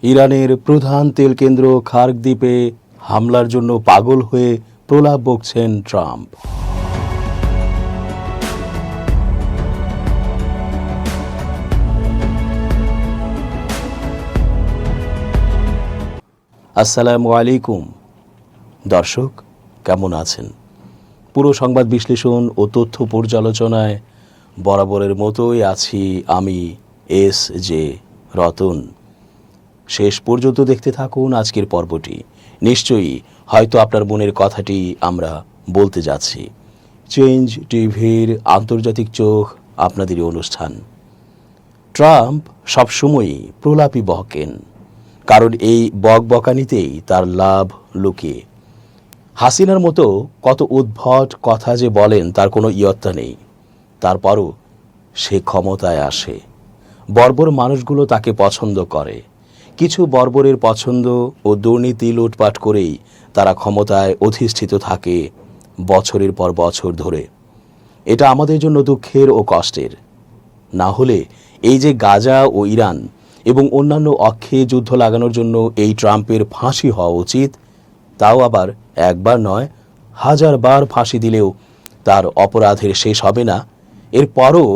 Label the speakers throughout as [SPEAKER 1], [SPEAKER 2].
[SPEAKER 1] ইরানের প্রধান তেল কেন্দ্র খার্ক দ্বীপে হামলার জন্য পাগল হয়ে প্রলাপ বকছেন ট্রাম্প। আসসালামু আলাইকুম দর্শক, কেমন আছেন? পুরো সংবাদ বিশ্লেষণ ও তথ্য পর্যালোচনায় বরাবরের মতোই আছি আমি এস.জে. রতন। শেষ পর্যন্ত দেখতে থাকুন আজকের পর্বটি। নিশ্চয়ই হয়তো আপনার মনের কথাটি আমরা বলতে যাচ্ছি। চেঞ্জ টিভির আন্তর্জাতিক চোখ আপনাদেরই অনুষ্ঠান। ট্রাম্প সবসময়ই প্রলাপই বকেন, কারণ এই বকবকানিতেই তার লাভ লুকিয়ে। হাসিনার মতো কত উদ্ভট কথা যে বলেন তার কোনো ইয়ত্তা নেই। তারপরও সে ক্ষমতায় আসে। বর্বর মানুষগুলো তাকে পছন্দ করে। কিছু বর্বরের পছন্দ ও দুর্নীতি লুটপাট করেই তারা ক্ষমতায় অধিষ্ঠিত থাকে বছরের পর বছর ধরে। এটা আমাদের জন্য দুঃখের ও কষ্টের। না হলে এই যে গাজা ও ইরান এবং অন্যান্য অক্ষে যুদ্ধ লাগানোর জন্য এই ট্রাম্পের ফাঁসি হওয়া উচিত, তাও আবার একবার নয়, 1000 বার ফাঁসি দিলেও তার অপরাধের শেষ হবে না। এরপরও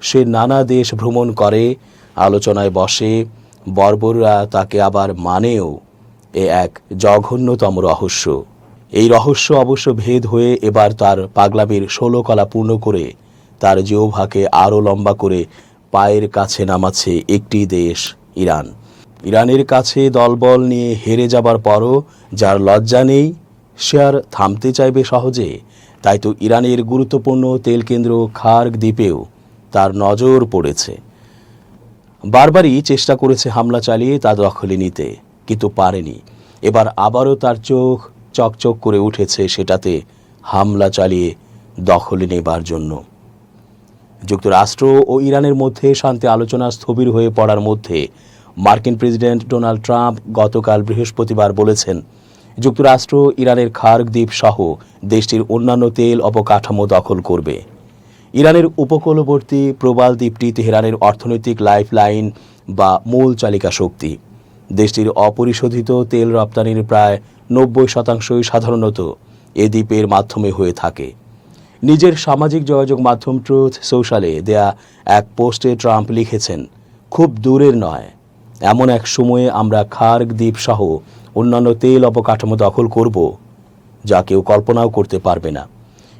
[SPEAKER 1] সে নানা দেশ ভ্রমণ করে, আলোচনায় বসে, বর্বররা তাকে আবার মানেও। এ এক জঘন্যতম রহস্য। এই রহস্য অবশ্য ভেদ হয়ে এবার তার পাগলামির 16 কলা পূর্ণ করে তার জিহ্বাকে আরও লম্বা করে পায়ের কাছে নামাচ্ছে একটি দেশ, ইরান। ইরানের কাছে দলবল নিয়ে হেরে যাবার পরও যার লজ্জা নেই সে আর থামতে চাইবে সহজে? তাই তো ইরানের গুরুত্বপূর্ণ তেল কেন্দ্র খার্ক দ্বীপেও তার নজর পড়েছে। বারবারই চেষ্টা করেছে হামলা চালিয়ে তা দখলে নিতে, কিন্তু পারেনি। এবার আবারও তার চোখ চকচক করে উঠেছে সেটাতে হামলা চালিয়ে দখলে নেবার জন্য। যুক্তরাষ্ট্র ও ইরানের মধ্যে শান্তি আলোচনা স্থবির হয়ে পড়ার মধ্যে মার্কিন প্রেসিডেন্ট ডোনাল্ড ট্রাম্প গতকাল বৃহস্পতিবার বলেছেন, যুক্তরাষ্ট্র ইরানের খার্ক দ্বীপ সহ দেশটির অন্যান্য তেল অবকাঠামো দখল করবে। ইরানের উপকূলবর্তী প্রবাল দ্বীপটি তেহরানের অর্থনৈতিক লাইফলাইন বা মূল চালিকা শক্তি। দেশটির অপরিশোধিত তেল রপ্তানির প্রায় 90% সাধারণত এ দ্বীপের মাধ্যমে হয়ে থাকে। নিজের সামাজিক যোগাযোগ মাধ্যম ট্রুথ সোশ্যালে দেয়া এক পোস্টে ট্রাম্প লিখেছেন, খুব দূরের নয়, এমন এক সময়ে আমরা খার্ক দ্বীপ সহ অন্যান্য তেল অবকাঠামো দখল করব যা কেউ কল্পনাও করতে পারবে না।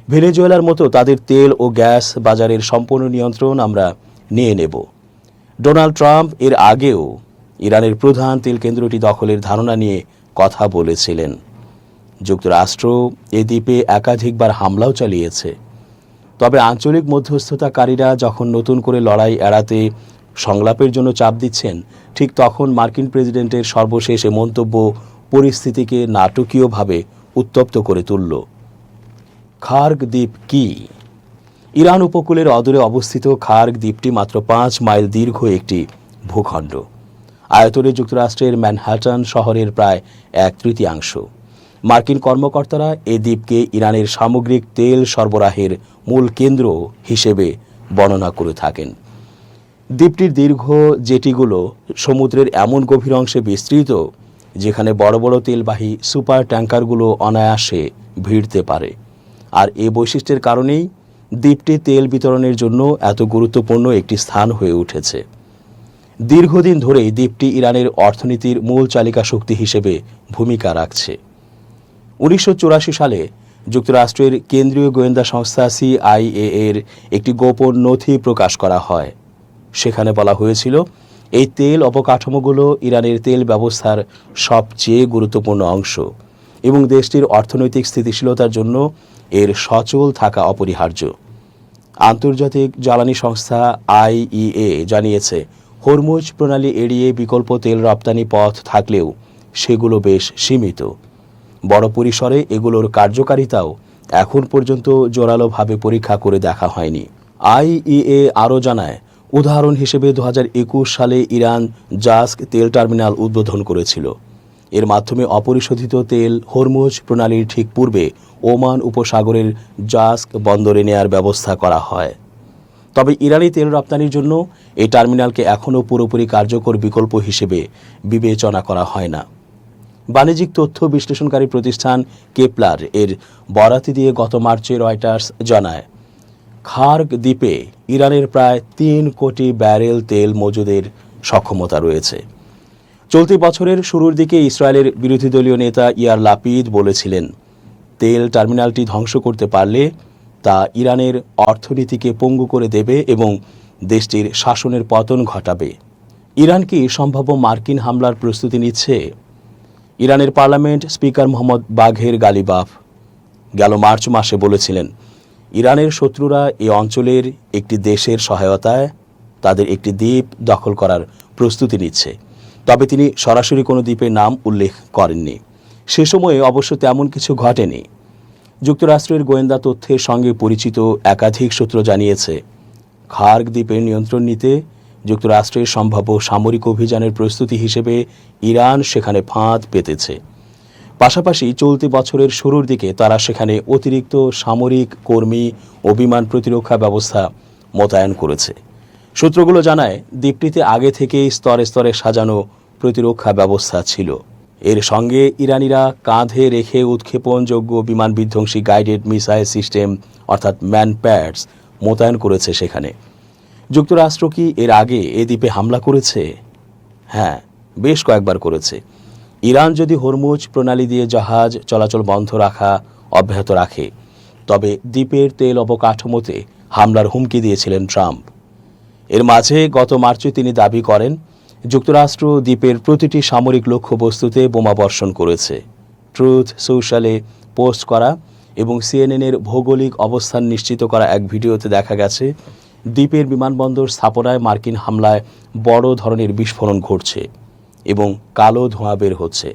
[SPEAKER 1] ভেনেজুয়েলার মতো তাদের তেল ও গ্যাস বাজারের সম্পূর্ণ নিয়ন্ত্রণ আমরা নিয়ে নেব। ডোনাল্ড ট্রাম্প এর আগেও ইরানের প্রধান তেল কেন্দ্রটি দখলের ধারণা নিয়ে কথা বলেছিলেন। যুক্তরাষ্ট্র এ দ্বীপে একাধিকবার হামলাও চালিয়েছে। তবে আঞ্চলিক মধ্যস্থতাকারীরা যখন নতুন করে লড়াই এড়াতে সংলাপের জন্য চাপ দিচ্ছেন, ঠিক তখন মার্কিন প্রেসিডেন্টের সর্বশেষ মন্তব্য পরিস্থিতিকে নাটকীয়ভাবে উত্তপ্ত করে তুলল। খার্ক দ্বীপ কি? ইরান উপকূলের অদূরে অবস্থিত খার্ক দ্বীপটি মাত্র 5 মাইল দীর্ঘ একটি ভূখণ্ড। আয়তনে যুক্তরাষ্ট্রের ম্যানহাটন শহরের প্রায় 1/3। মার্কিন কর্মকর্তারা এ দ্বীপকে ইরানের সামগ্রিক তেল সরবরাহের মূল কেন্দ্র হিসেবে বর্ণনা করে থাকেন। দ্বীপটির দীর্ঘ জেটিগুলো সমুদ্রের এমন গভীর অংশে বিস্তৃত যেখানে বড় বড় তেলবাহী সুপার ট্যাঙ্কারগুলো অনায়াসে ভিড়তে পারে। আর এ বৈশিষ্ট্যের কারণেই দ্বীপটি তেল বিতরণের জন্য এত গুরুত্বপূর্ণ একটি স্থান হয়ে উঠেছে। দীর্ঘদিন ধরেই দ্বীপটি ইরানের অর্থনীতির মূল চালিকা শক্তি হিসেবে ভূমিকা রাখছে। 1984 সালে যুক্তরাষ্ট্রের কেন্দ্রীয় গোয়েন্দা সংস্থা CIA এর একটি গোপন নথি প্রকাশ করা হয়। সেখানে বলা হয়েছিল, এই তেল অবকাঠামোগুলো ইরানের তেল ব্যবস্থার সবচেয়ে গুরুত্বপূর্ণ অংশ এবং দেশটির অর্থনৈতিক স্থিতিশীলতার জন্য এর সচল থাকা অপরিহার্য। আন্তর্জাতিক জ্বালানি সংস্থা IEA জানিয়েছে, হরমুজ প্রণালী এড়িয়ে বিকল্প তেল রপ্তানি পথ থাকলেও সেগুলো বেশ সীমিত। বড় পরিসরে এগুলোর কার্যকারিতাও এখন পর্যন্ত জোরালোভাবে পরীক্ষা করে দেখা হয়নি। IEA আরও জানায়, উদাহরণ হিসেবে 2021 সালে ইরান জাস্ক তেল টার্মিনাল উদ্বোধন করেছিল। এর মাধ্যমে অপরিশোধিত তেল হরমুজ প্রণালীর ঠিক পূর্বে ওমান উপসাগরের জাস্ক বন্দরে নেয়ার ব্যবস্থা করা হয়। তবে ইরানি তেল রপ্তানির জন্য এই টার্মিনালকে এখনও পুরোপুরি কার্যকর বিকল্প হিসেবে বিবেচনা করা হয় না। বাণিজ্যিক তথ্য বিশ্লেষণকারী প্রতিষ্ঠান কেপলার এর বরাতি দিয়ে গত মার্চে রয়টার্স জানায়, খার্গ দ্বীপে ইরানের প্রায় ৩ কোটি ব্যারেল তেল মজুদের সক্ষমতা রয়েছে। চলতি বছরের শুরুর দিকে ইসরায়েলের বিরোধী দলীয় নেতা ইয়ার লাপিদ বলেছিলেন, তেল টার্মিনালটি ধ্বংস করতে পারলে তা ইরানের অর্থনীতিকে পঙ্গু করে দেবে এবং দেশটির শাসনের পতন ঘটাবে। ইরান কি সম্ভাব্য মার্কিন হামলার প্রস্তুতি নিচ্ছে? ইরানের পার্লামেন্ট স্পিকার মোহাম্মদ বাঘের গালিবাফ গেল মার্চ মাসে বলেছিলেন, ইরানের শত্রুরা এই অঞ্চলের একটি দেশের সহায়তায় তাদের একটি দ্বীপ দখল করার প্রস্তুতি নিচ্ছে। তবে তিনি সরাসরি কোনো দ্বীপের নাম উল্লেখ করেননি। সে সময়ে অবশ্য তেমন কিছু ঘটেনি। যুক্তরাষ্ট্রের গোয়েন্দা তথ্যের সঙ্গে পরিচিত একাধিক সূত্র জানিয়েছে, খার্গ দ্বীপের নিয়ন্ত্রণ নিতে যুক্তরাষ্ট্রের সম্ভাব্য সামরিক অভিযানের প্রস্তুতি হিসেবে ইরান সেখানে ফাঁদ পেতেছে। পাশাপাশি চলতি বছরের শুরুর দিকে তারা সেখানে অতিরিক্ত সামরিক কর্মী ও বিমান প্রতিরক্ষা ব্যবস্থা মোতায়েন করেছে। সূত্রগুলো জানায়, দ্বীপটিতে আগে থেকেই স্তরে স্তরে সাজানো প্রতিরক্ষা ব্যবস্থা ছিল। এর সঙ্গে ইরানিরা কাঁধে রেখে উৎক্ষেপণযোগ্য বিমান বিধ্বংসী গাইডেড মিসাইল সিস্টেম অর্থাৎ ম্যানপ্যাডস মোতায়েন করেছে সেখানে। যুক্তরাষ্ট্র কি এর আগে এ দ্বীপে হামলা করেছে? হ্যাঁ, বেশ কয়েকবার করেছে। ইরান যদি হরমুজ প্রণালী দিয়ে জাহাজ চলাচল বন্ধ রাখা অব্যাহত রাখে, তবে দ্বীপের তেল অবকাঠামোতে হামলার হুমকি দিয়েছিলেন ট্রাম্প। এর মাঝে গত মার্চে তিনি দাবি করেন, যুক্তরাষ্ট্র দ্বীপের প্রতিটি সামরিক লক্ষ্যবস্তুতে বোমা বর্ষণ করেছে। ট্রুথ সোশ্যালে পোস্ট করা এবং সিএনএনের ভৌগোলিক অবস্থান নিশ্চিত করা এক ভিডিওতে দেখা গেছে, দ্বীপের বিমানবন্দর স্থাপনায় মার্কিন হামলায় বড় ধরনের বিস্ফোরণ ঘটছে এবং কালো ধোঁয়া বের হচ্ছে।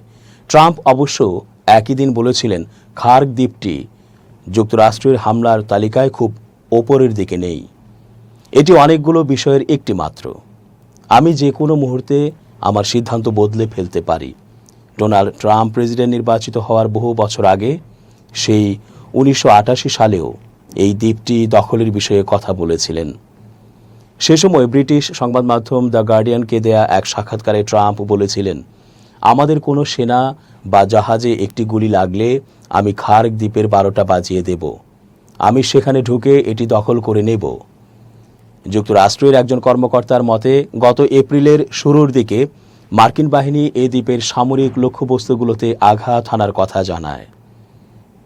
[SPEAKER 1] ট্রাম্প অবশ্য একই দিন বলেছিলেন, খার্গ দ্বীপটি যুক্তরাষ্ট্রের হামলার তালিকায় খুব ওপরের দিকে নেই। এটি অনেকগুলো বিষয়ের একটি মাত্র। আমি যে কোনো মুহূর্তে আমার সিদ্ধান্ত বদলে ফেলতে পারি। ডোনাল্ড ট্রাম্প প্রেসিডেন্ট নির্বাচিত হওয়ার বহু বছর আগে, সেই 1988 সালেও এই দ্বীপটি দখলের বিষয়ে কথা বলেছিলেন। সে সময় ব্রিটিশ সংবাদ মাধ্যম দ্য গার্ডিয়ানকে দেয়া এক সাক্ষাৎকারে ট্রাম্প বলেছিলেন, আমাদের কোনো সেনা বা জাহাজে একটি গুলি লাগলে আমি খার্গ দ্বীপের 12টা বাজিয়ে দেব। আমি সেখানে ঢুকে এটি দখল করে নেব। যুক্তরাষ্ট্রের একজন কর্মকর্তার মতে, গত এপ্রিলের শুরুর দিকে মার্কিন বাহিনী এই দ্বীপের সামরিক লক্ষ্যবস্তুগুলোতে আঘাত হানার কথা জানায়।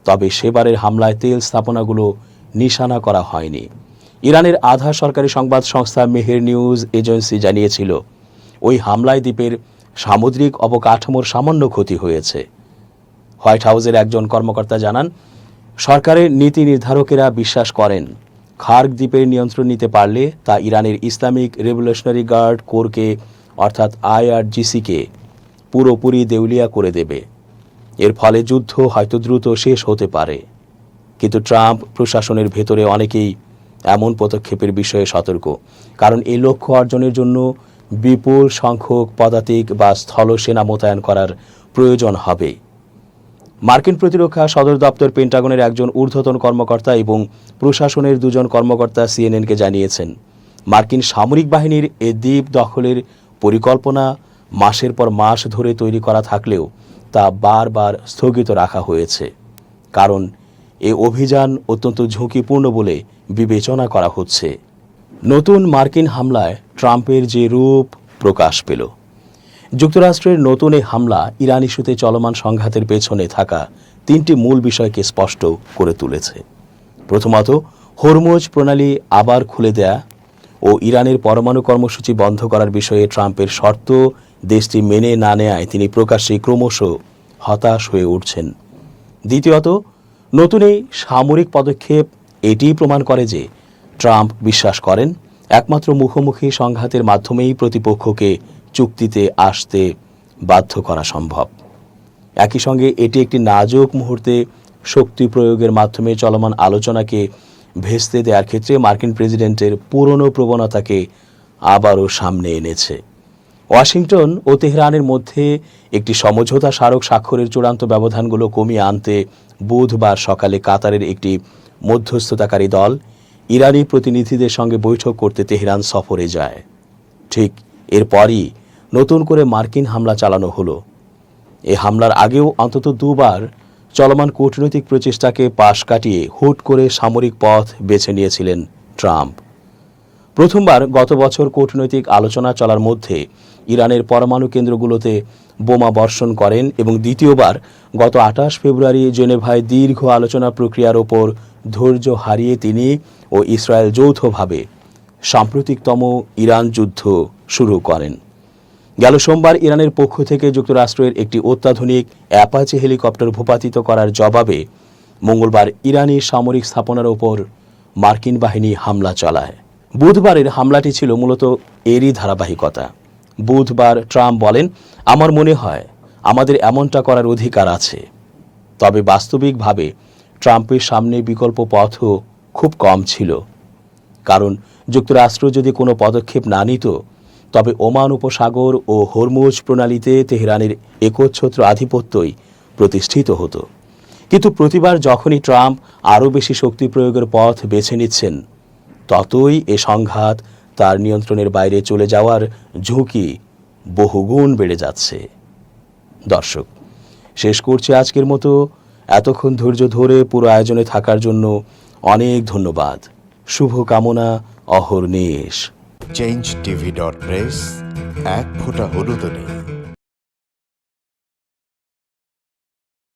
[SPEAKER 1] তবে সেবারের হামলায় তেল স্থাপনাগুলো নিশানা করা হয়নি। ইরানের আধা সরকারি সংবাদ সংস্থা মেহের নিউজ এজেন্সি জানিয়েছিল, ওই হামলায় দ্বীপের সামুদ্রিক অবকাঠামোর সামান্য ক্ষতি হয়েছে। হোয়াইট হাউসের একজন কর্মকর্তা জানান, সরকারের নীতি নির্ধারকেরা বিশ্বাস করেন, খার্গ দ্বীপের নিয়ন্ত্রণ নিতে পারলে তা ইরানের ইসলামিক রেভলিউশনারি গার্ড কোরকে অর্থাৎ IRGC-কে পুরোপুরি দেউলিয়া করে দেবে। এর ফলে যুদ্ধ হয়তো দ্রুত শেষ হতে পারে। কিন্তু ট্রাম্প প্রশাসনের ভেতরে অনেকেই এমন পদক্ষেপের বিষয়ে সতর্ক, কারণ এই লক্ষ্য অর্জনের জন্য বিপুল সংখ্যক পদাতিক বা স্থল সেনা মোতায়েন করার প্রয়োজন হবে। মার্কিন প্রতিরক্ষা সদর দপ্তর পেন্টাগনের একজন ঊর্ধ্বতন কর্মকর্তা এবং প্রশাসনের 2 জন কর্মকর্তা CNN-কে জানিয়েছেন, মার্কিন সামরিক বাহিনীর এ দ্বীপ দখলের পরিকল্পনা মাসের পর মাস ধরে তৈরি করা থাকলেও তা বারবার স্থগিত রাখা হয়েছে, কারণ এ অভিযান অত্যন্ত ঝুঁকিপূর্ণ বলে বিবেচনা করা হচ্ছে। নতুন মার্কিন হামলায় ট্রাম্পের যে রূপ প্রকাশ পেল। যুক্তরাষ্ট্রের নতুন এই হামলা ইরান ইস্যুতে চলমান সংঘাতের পেছনে থাকা 3টি মূল বিষয়কে স্পষ্ট করে তুলেছে। প্রথমত, হরমুজ প্রণালী আবার খুলে দেয়া ও ইরানের পরমাণু কর্মসূচি বন্ধ করার বিষয়ে ট্রাম্পের শর্ত দেশটি মেনে না নেয়ায় তিনি প্রকাশ্যে ক্রমশ হতাশ হয়ে উঠছেন। দ্বিতীয়ত, নতুন এই সামরিক পদক্ষেপ এটিই প্রমাণ করে যে ট্রাম্প বিশ্বাস করেন একমাত্র মুখোমুখি সংঘাতের মাধ্যমেই প্রতিপক্ষকে চুক্তিতে আসতে বাধ্য করা সম্ভব। একই সঙ্গে এটি একটি নাজুক মুহূর্তে শক্তি প্রয়োগের মাধ্যমে চলমান আলোচনাকে ভেস্তে দেওয়ার ক্ষেত্রে মার্কিন প্রেসিডেন্টের পুরনো প্রবণতাকে আবারও সামনে এনেছে। ওয়াশিংটন ও তেহরানের মধ্যে একটি সমঝোতা স্মারক স্বাক্ষরের চূড়ান্ত ব্যবধানগুলো কমিয়ে আনতে বুধবার সকালে কাতারের একটি মধ্যস্থতাকারী দল ইরানি প্রতিনিধিদের সঙ্গে বৈঠক করতে তেহরান সফরে যায়। ঠিক এরপরই নতুন করে মার্কিন হামলা চালানো হলো। এই হামলার আগেও অন্তত দুবার চলমান কূটনৈতিক প্রচেষ্টাকে পাশ কাটিয়ে হুট করে সামরিক পথ বেছে নিয়েছিলেন ট্রাম্প। প্রথমবার গত বছর কূটনৈতিক আলোচনা চলার মধ্যে ইরানের পরমাণু কেন্দ্রগুলোতে বোমা বর্ষণ করেন এবং দ্বিতীয়বার গত 28 ফেব্রুয়ারি জেনেভায় দীর্ঘ আলোচনা প্রক্রিয়ার ওপর ধৈর্য হারিয়ে তিনি ও ইসরায়েল যৌথভাবে সাম্প্রতিকতম ইরান যুদ্ধ শুরু করেন। গেল সোমবার ইরানের পক্ষ থেকে যুক্তরাষ্ট্রের একটি অত্যাধুনিক অ্যাপাচি হেলিকপ্টার ভূপাতিত করার জবাবে মঙ্গলবার ইরানি সামরিক স্থাপনার ওপর মার্কিন বাহিনী হামলা চালায়। বুধবারের হামলাটি ছিল মূলত এরই ধারাবাহিকতা। বুধবার ট্রাম্প বলেন, আমার মনে হয় আমাদের এমনটা করার অধিকার আছে। তবে বাস্তবিকভাবে ট্রাম্পের সামনে বিকল্প পথও খুব কম ছিল, কারণ যুক্তরাষ্ট্র যদি কোনো পদক্ষেপ না নিত তবে ওমান উপসাগর ও হরমুজ প্রণালীতে তেহরানের একচ্ছত্র আধিপত্যই প্রতিষ্ঠিত হতো। কিন্তু প্রতিবার যখনই ট্রাম্প আরও বেশি শক্তি প্রয়োগের পথ বেছে নিচ্ছেন, ততই এ সংঘাত তার নিয়ন্ত্রণের বাইরে চলে যাওয়ার ঝুঁকি বহুগুণ বেড়ে যাচ্ছে। দর্শক, শেষ করছি আজকের মতো। এতক্ষণ ধৈর্য ধরে পুরো আয়োজনে থাকার জন্য অনেক ধন্যবাদ। শুভকামনা অহর্নিশ।
[SPEAKER 2] change tv.press এক ফোঁটা হলুদও নেই।